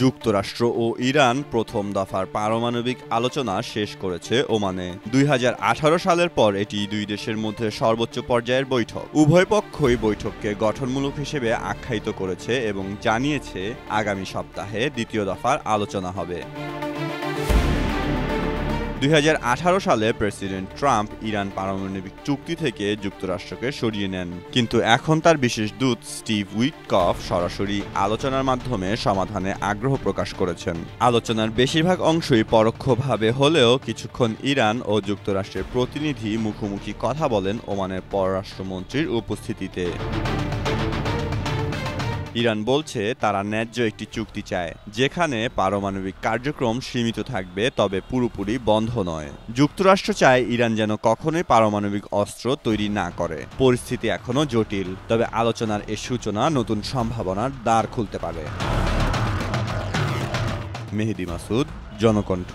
যুক্তরাষ্ট্র ও ইরান প্রথম দফার পারমাণবিক আলোচনা শেষ করেছে ওমানে। ২০১৮ সালের পর এটি দুই দেশের মধ্যে সর্বোচ্চ পর্যায়ের বৈঠক। উভয় পক্ষই বৈঠককে গঠনমূলক হিসেবে আখ্যায়িত করেছে এবং জানিয়েছে আগামী সপ্তাহে দ্বিতীয় দফার আলোচনা হবে। ২০১৮ সালে প্রেসিডেন্ট ট্রাম্প ইরান পারমাণবিক চুক্তি থেকে যুক্তরাষ্ট্রকে সরিয়ে নেন, কিন্তু এখন তার বিশেষ দূত স্টিভ উইটকফ সরাসরি আলোচনার মাধ্যমে সমাধানে আগ্রহ প্রকাশ করেছেন। আলোচনার বেশিরভাগ অংশই পরোক্ষভাবে হলেও কিছুক্ষণ ইরান ও যুক্তরাষ্ট্রের প্রতিনিধি মুখোমুখি কথা বলেন ওমানের পররাষ্ট্রমন্ত্রীর উপস্থিতিতে। ইরান বলছে তারা ন্যায্য একটি চুক্তি চায়, যেখানে পারমাণবিক কার্যক্রম সীমিত থাকবে, তবে পুরোপুরি বন্ধ নয়। যুক্তরাষ্ট্র চায় ইরান যেন কখনোই পারমাণবিক অস্ত্র তৈরি না করে। পরিস্থিতি এখনও জটিল, তবে আলোচনার এ সূচনা নতুন সম্ভাবনার দ্বার খুলতে পারে। মেহেদী মাসুদ, জনকণ্ঠ।